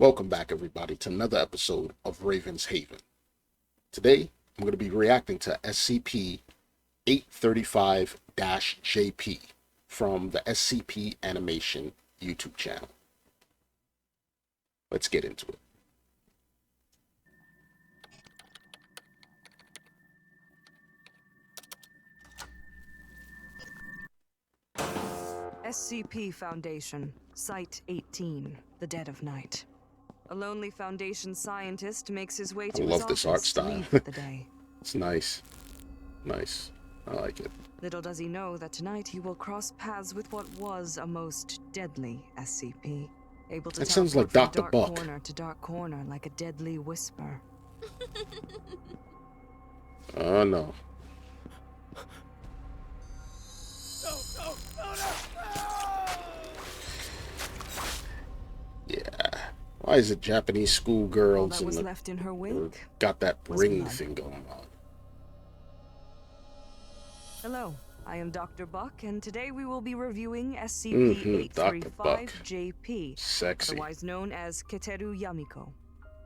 Welcome back, everybody, to another episode of Raven's Haven. Today, I'm going to be reacting to SCP-835 JP from the SCP Animation YouTube channel. Let's get into it. SCP Foundation, Site 18, the dead of night. A lonely Foundation scientist makes his way to his this office art to style. leave for the day. It's nice. Nice. I like it. Little does he know that tonight he will cross paths with what was a most deadly SCP. Able to That sounds like teleport Dr. from Buck. dark corner to dark corner like a deadly whisper. Oh no. Yeah. Why is it Japanese All schoolgirls that was left in her wake. got that was ring blood. thing going on? Hello, I am Dr. Buck, and today we will be reviewing Dr. SCP-835 Buck. JP, Sexy. otherwise known as Keteru Yamiko.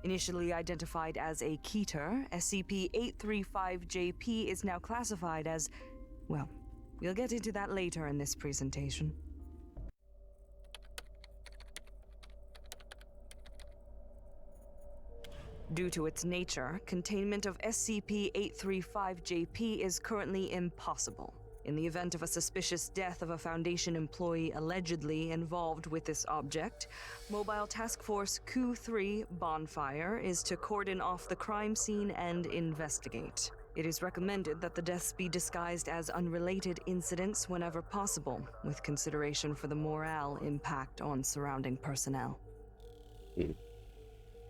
Initially identified as a Keter, SCP-835 JP is now classified as, well, we'll get into that later in this presentation. Due to its nature, containment of SCP-835 JP is currently impossible. In the event of a suspicious death of a Foundation employee allegedly involved with this object, Mobile Task Force Q3 Bonfire is to cordon off the crime scene and investigate. It is recommended that the deaths be disguised as unrelated incidents whenever possible, with consideration for the morale impact on surrounding personnel.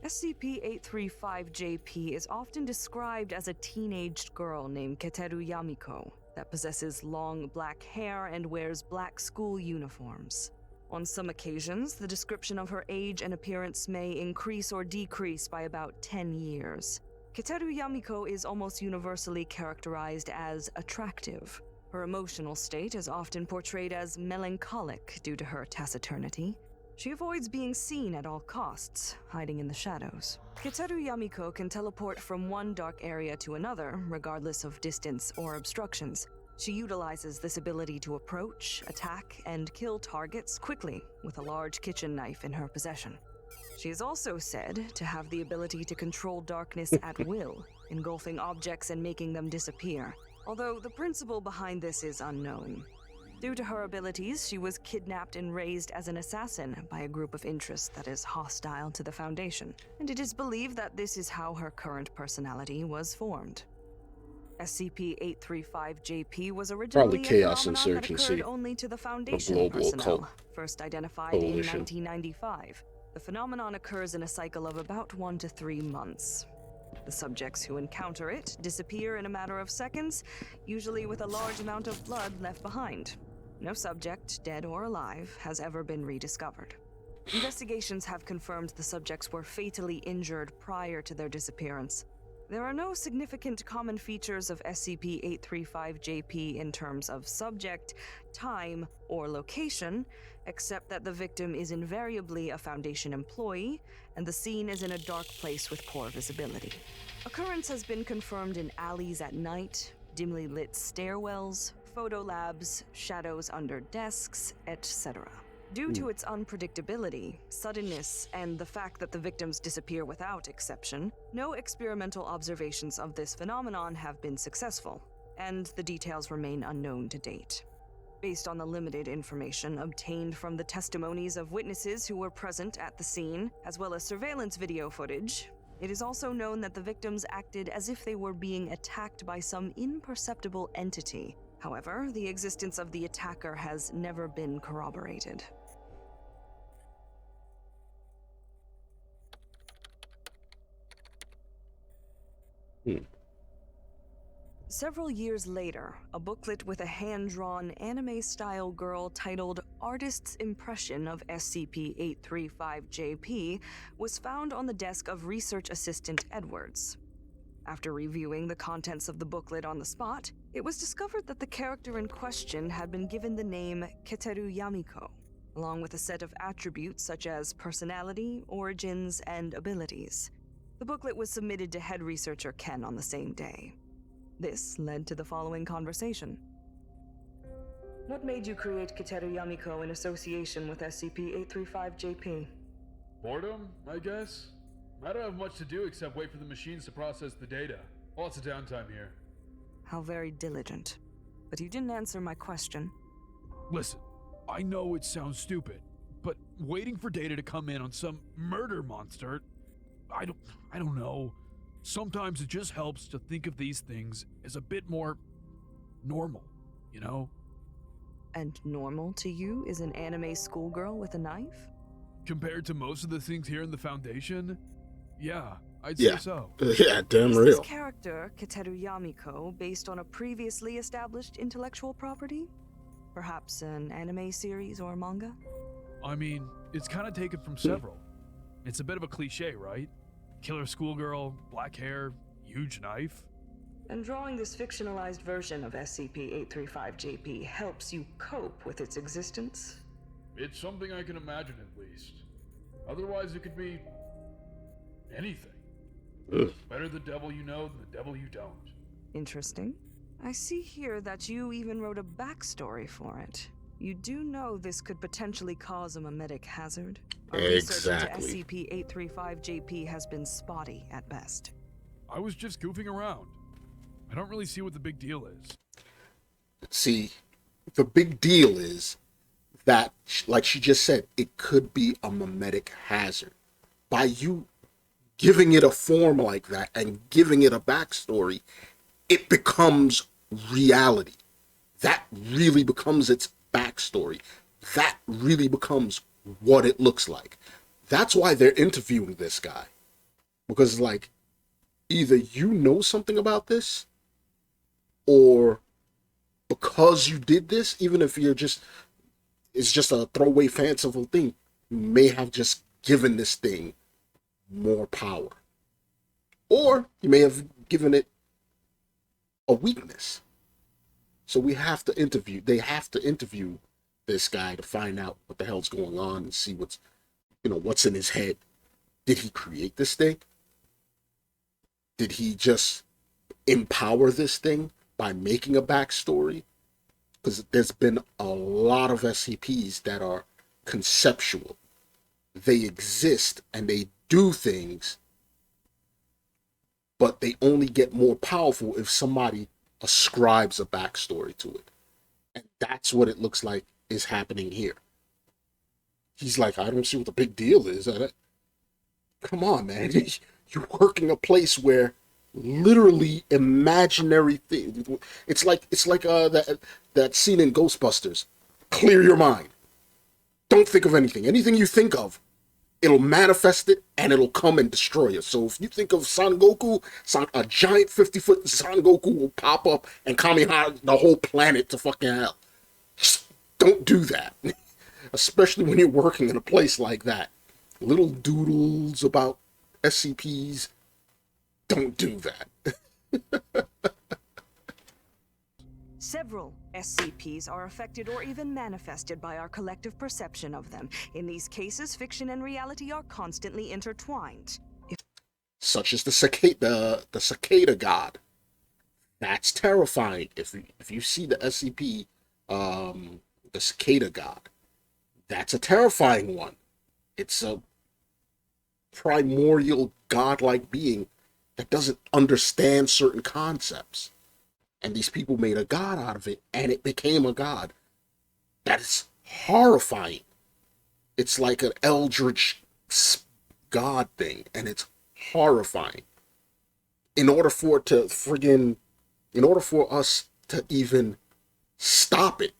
SCP-835 JP is often described as a teenaged girl named Keteru Yamiko that possesses long black hair and wears black school uniforms. On some occasions, the description of her age and appearance may increase or decrease by about 10 years. Keteru Yamiko is almost universally characterized as attractive. Her emotional state is often portrayed as melancholic due to her taciturnity. She avoids being seen at all costs, hiding in the shadows. Keteru Yamiko can teleport from one dark area to another, regardless of distance or obstructions. She utilizes this ability to approach, attack, and kill targets quickly with a large kitchen knife in her possession. She is also said to have the ability to control darkness at will, engulfing objects and making them disappear, although the principle behind this is unknown. Due to her abilities, she was kidnapped and raised as an assassin by a group of interests that is hostile to the Foundation, and it is believed that this is how her current personality was formed. SCP-835 JP was originally Probably chaos a phenomenon that insurgency, occurred only to the Foundation global personnel, occult first identified coalition. in 1995. The phenomenon occurs in a cycle of about 1 to 3 months. The subjects who encounter it disappear in a matter of seconds, usually with a large amount of blood left behind. No subject, dead or alive, has ever been rediscovered. Investigations have confirmed the subjects were fatally injured prior to their disappearance. There are no significant common features of SCP-835 JP in terms of subject, time, or location, except that the victim is invariably a Foundation employee, and the scene is in a dark place with poor visibility. Occurrence has been confirmed in alleys at night, dimly lit stairwells, photo labs, shadows under desks, etc. Due to its unpredictability, suddenness, and the fact that the victims disappear without exception, no experimental observations of this phenomenon have been successful, and the details remain unknown to date. Based on the limited information obtained from the testimonies of witnesses who were present at the scene, as well as surveillance video footage, it is also known that the victims acted as if they were being attacked by some imperceptible entity. However, the existence of the attacker has never been corroborated. Several years later, a booklet with a hand-drawn anime-style girl titled Artist's Impression of SCP-835 JP was found on the desk of research assistant Edwards. After reviewing the contents of the booklet on the spot, it was discovered that the character in question had been given the name Keteru Yamiko. along with a set of attributes such as personality, origins, and abilities. The booklet was submitted to head researcher Ken on the same day. This led to the following conversation. What made you create Keteru Yamiko in association with SCP-835 JP? Boredom, I guess? I don't have much to do except wait for the machines to process the data. Lots of downtime here. How very diligent. But you didn't answer my question. Listen, I know it sounds stupid, but waiting for data to come in on some murder monster, I don't know. Sometimes it just helps to think of these things as a bit more normal, you know? And normal to you is an anime schoolgirl with a knife? Compared to most of the things here in the Foundation, yeah, I'd Yeah. say so. Yeah, damn Is real. this character, Keteru Yamiko, based on a previously established intellectual property? Perhaps an anime series or manga? I mean, it's kind of taken from several. It's a bit of a cliche, right? Killer schoolgirl, black hair, huge knife. And drawing this fictionalized version of SCP-835 JP helps you cope with its existence? It's something I can imagine at least. Otherwise, it could be anything. Ugh. Better the devil you know than the devil you don't. Interesting. I see here that you even wrote a backstory for it. You do know this could potentially cause a memetic hazard? Our Exactly. research into SCP-835 JP has been spotty at best. I was just goofing around. I don't really see what the big deal is. See, the big deal is that, like she just said, it could be a memetic hazard. By you giving it a form like that and giving it a backstory, it becomes reality. That really becomes its backstory. That really becomes what it looks like. That's why they're interviewing this guy. Because, like, either you know something about this, or because you did this, even if it's just a throwaway fanciful thing, you may have just given this thing more power. Or you may have given it a weakness. So they have to interview this guy to find out what the hell's going on and see what's in his head. Did he create this thing? Did he just empower this thing by making a backstory? Because there's been a lot of SCPs that are conceptual. They exist and they do things, but they only get more powerful if somebody ascribes a backstory to it. And that's what it looks like is happening here. He's like, I don't see what the big deal is. Come on, man. You're working a place where literally imaginary things. It's like that scene in Ghostbusters. Clear your mind. Don't think of anything. Anything you think of, it'll manifest it and it'll come and destroy you. So if you think of Son Goku, a giant 50-foot Son Goku will pop up and Kamehameha the whole planet to fucking hell. Just don't do that. Especially when you're working in a place like that. Little doodles about SCPs. Don't do that. Several SCPs are affected or even manifested by our collective perception of them. In these cases, fiction and reality are constantly intertwined. Such as the cicada god. That's terrifying. If you see the SCP, the cicada god, that's a terrifying one. It's a primordial godlike being that doesn't understand certain concepts. And these people made a god out of it, and it became a god. That is horrifying. It's like an eldritch god thing, and it's horrifying. In order for us to even stop it,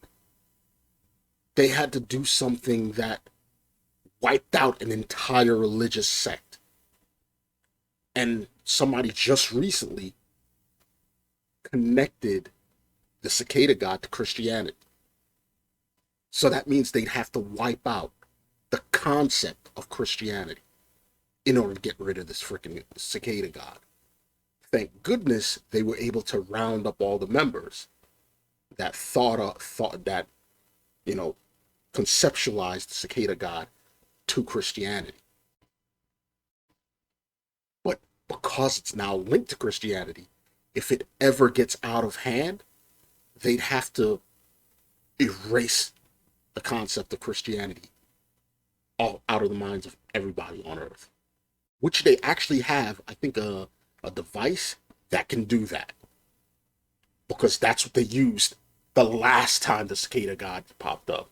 they had to do something that wiped out an entire religious sect. And somebody just recently connected the cicada god to Christianity. So that means they'd have to wipe out the concept of Christianity in order to get rid of this freaking cicada god. Thank goodness they were able to round up all the members that thought that, conceptualized the cicada god to Christianity. But because it's now linked to Christianity, if it ever gets out of hand, they'd have to erase the concept of Christianity all out of the minds of everybody on Earth. Which they actually have, I think, a device that can do that. Because that's what they used the last time the cicada god popped up.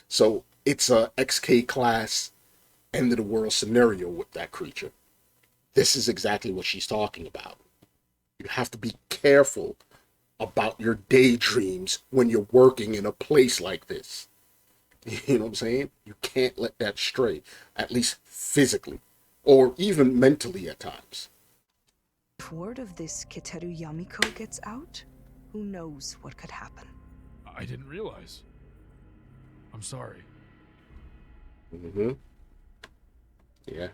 So it's a XK class end of the world scenario with that creature. This is exactly what she's talking about. You have to be careful about your daydreams when you're working in a place like this. You know what I'm saying? You can't let that stray, at least physically, or even mentally at times. If word of this Keteru Yamiko gets out, who knows what could happen. I didn't realize. I'm sorry. Mm-hmm. Yeah.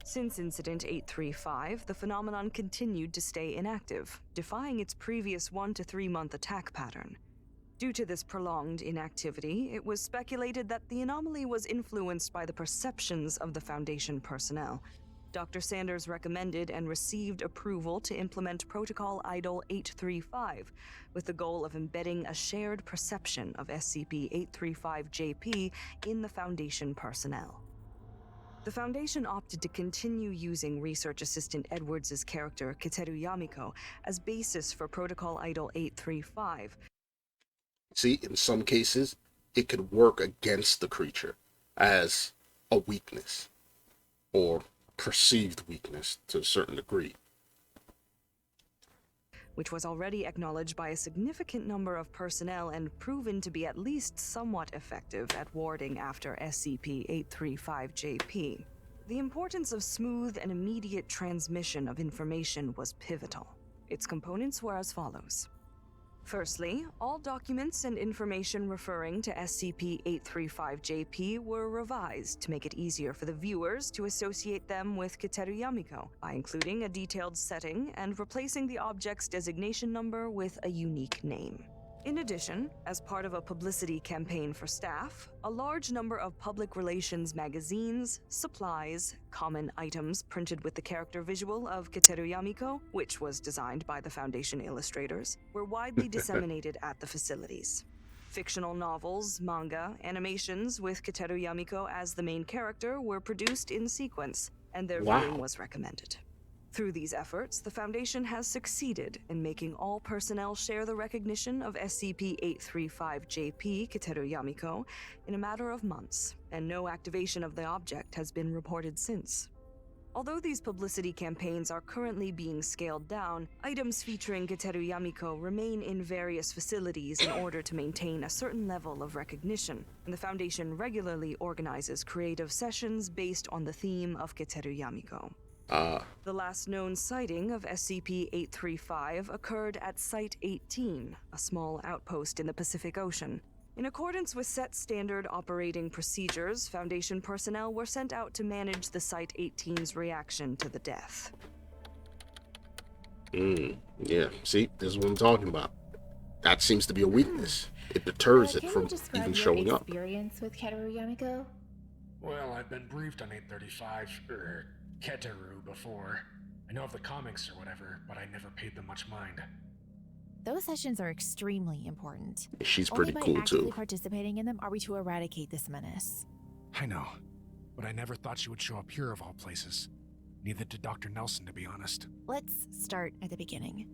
Since Incident 835, the phenomenon continued to stay inactive, defying its previous 1 to 3 month attack pattern. Due to this prolonged inactivity, it was speculated that the anomaly was influenced by the perceptions of the Foundation personnel. Dr. Sanders recommended and received approval to implement Protocol Idol 835, with the goal of embedding a shared perception of SCP-835 JP in the Foundation personnel. The Foundation opted to continue using Research Assistant Edwards' character, Keteru Yamiko, as basis for Protocol Idol 835. See, in some cases, it could work against the creature as a weakness, or perceived weakness to a certain degree. Which was already acknowledged by a significant number of personnel and proven to be at least somewhat effective at warding after SCP-835 JP. The importance of smooth and immediate transmission of information was pivotal. Its components were as follows. Firstly, all documents and information referring to SCP-835 JP were revised to make it easier for the viewers to associate them with Keteru Yamiko by including a detailed setting and replacing the object's designation number with a unique name. In addition, as part of a publicity campaign for staff, a large number of public relations magazines, supplies, common items printed with the character visual of Keteru Yamiko, which was designed by the Foundation illustrators, were widely disseminated at the facilities. Fictional novels, manga, animations with Keteru Yamiko as the main character were produced in sequence, and their viewing was recommended. Through these efforts, the Foundation has succeeded in making all personnel share the recognition of SCP-835 JP Keteru Yamiko in a matter of months, and no activation of the object has been reported since. Although these publicity campaigns are currently being scaled down, items featuring Keteru Yamiko remain in various facilities in order to maintain a certain level of recognition, and the Foundation regularly organizes creative sessions based on the theme of Keteru Yamiko. The last known sighting of SCP-835 occurred at Site 18, a small outpost in the Pacific Ocean. In accordance with set standard operating procedures, Foundation personnel were sent out to manage the Site 18's reaction to the death. Yeah, see, this is what I'm talking about. That seems to be a weakness. It deters it from even showing up. Experience with Keteru Yamiko? Well, I've been briefed on 835, Keteru before. I know of the comics or whatever, but I never paid them much mind. Those sessions are extremely important. She's pretty Only by cool actively too. participating in them are we to eradicate this menace. I know, but I never thought she would show up here of all places. Neither did Dr. Nelson, to be honest. Let's start at the beginning.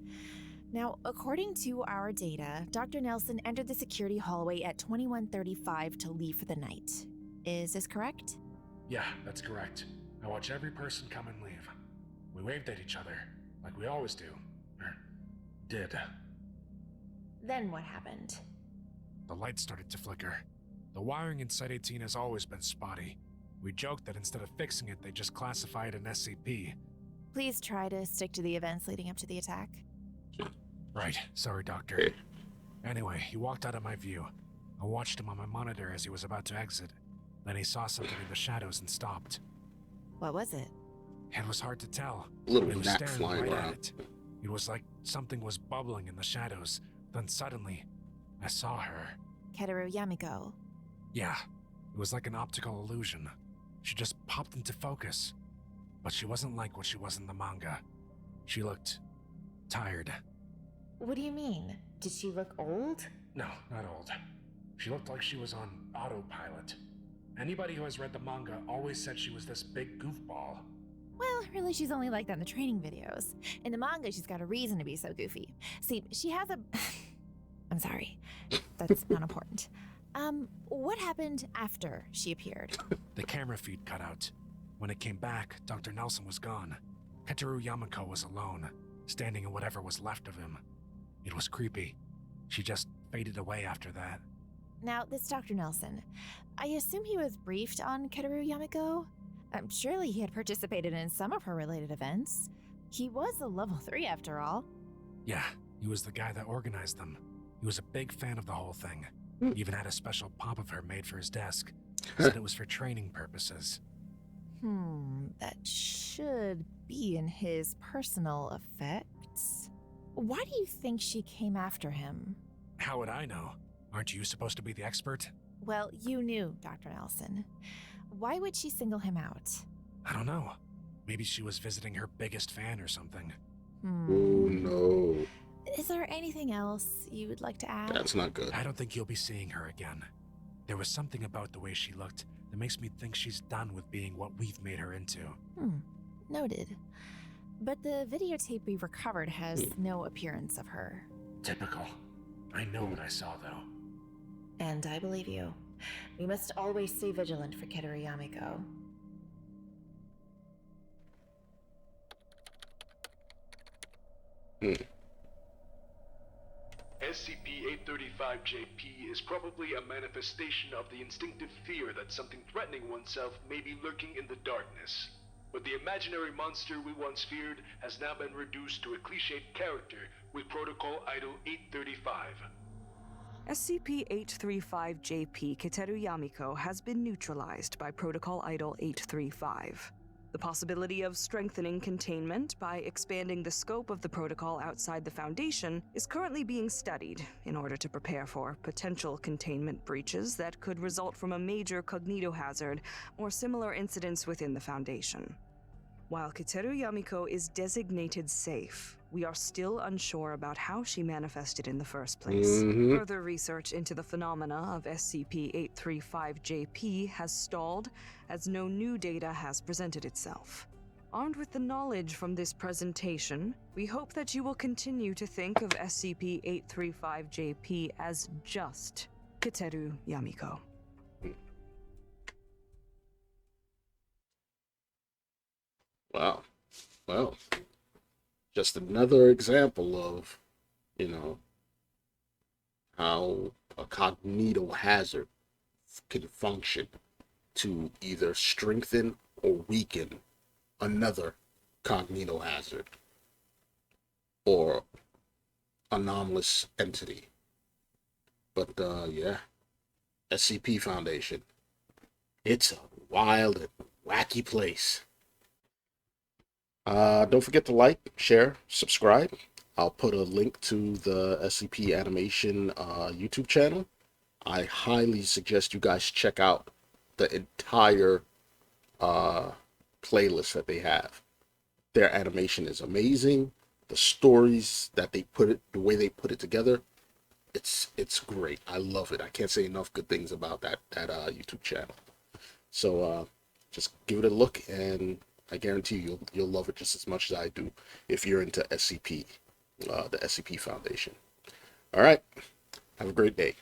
Now, according to our data, Dr. Nelson entered the security hallway at 2135 to leave for the night. Is this correct? Yeah, that's correct. I watch every person come and leave. We waved at each other, like we always do. Or did. Then what happened? The lights started to flicker. The wiring in Site 18 has always been spotty. We joked that instead of fixing it, they just classify it an SCP. Please try to stick to the events leading up to the attack. Right, sorry, Doctor. Anyway, he walked out of my view. I watched him on my monitor as he was about to exit. Then he saw something in the shadows and stopped. What was it? It was hard to tell. Little He was gnat staring flying right at around. it. It was like something was bubbling in the shadows. Then suddenly, I saw her. Keteru Yamiko. Yeah, it was like an optical illusion. She just popped into focus. But she wasn't like what she was in the manga. She looked tired. What do you mean? Did she look old? No, not old. She looked like she was on autopilot. Anybody who has read the manga always said she was this big goofball. Well, really, she's only like that in the training videos. In the manga, she's got a reason to be so goofy. See, she has a... I'm sorry. That's not important. What happened after she appeared? The camera feed cut out. When it came back, Dr. Nelson was gone. Keteru Yamiko was alone, standing in whatever was left of him. It was creepy. She just faded away after that. Now, this Dr. Nelson, I assume he was briefed on Keteru Yamiko? Surely he had participated in some of her related events. He was a level 3 after all. Yeah, he was the guy that organized them. He was a big fan of the whole thing. He even had a special pop of her made for his desk. Said it was for training purposes. That should be in his personal effects. Why do you think she came after him? How would I know? Aren't you supposed to be the expert? Well, you knew, Dr. Nelson. Why would she single him out? I don't know. Maybe she was visiting her biggest fan or something. Oh no. Is there anything else you would like to add? That's not good. I don't think you'll be seeing her again. There was something about the way she looked that makes me think she's done with being what we've made her into. Noted. But the videotape we recovered has no appearance of her. Typical. I know what I saw, though. And I believe you. We must always stay vigilant for Keteru Yamiko. SCP-835 JP is probably a manifestation of the instinctive fear that something threatening oneself may be lurking in the darkness. But the imaginary monster we once feared has now been reduced to a cliched character with Protocol Idol 835. SCP-835 JP Keteru Yamiko has been neutralized by Protocol Idol 835. The possibility of strengthening containment by expanding the scope of the protocol outside the Foundation is currently being studied in order to prepare for potential containment breaches that could result from a major cognitohazard or similar incidents within the Foundation. While Keteru Yamiko is designated safe, we are still unsure about how she manifested in the first place. Further research into the phenomena of SCP-835 JP has stalled, as no new data has presented itself. Armed with the knowledge from this presentation, we hope that you will continue to think of SCP-835 JP as just Keteru Yamiko. Wow. Well, just another example of, how a cognitohazard can function to either strengthen or weaken another cognitohazard or anomalous entity. But yeah, SCP Foundation. It's a wild and wacky place. Don't forget to like, share, subscribe. I'll put a link to the SCP Animation YouTube channel. I highly suggest you guys check out the entire playlist that they have. Their animation is amazing. The stories that they put it, the way they put it together, it's great. I love it. I can't say enough good things about that YouTube channel. So just give it a look, and I guarantee you'll love it just as much as I do if you're into SCP, the SCP Foundation. All right, have a great day.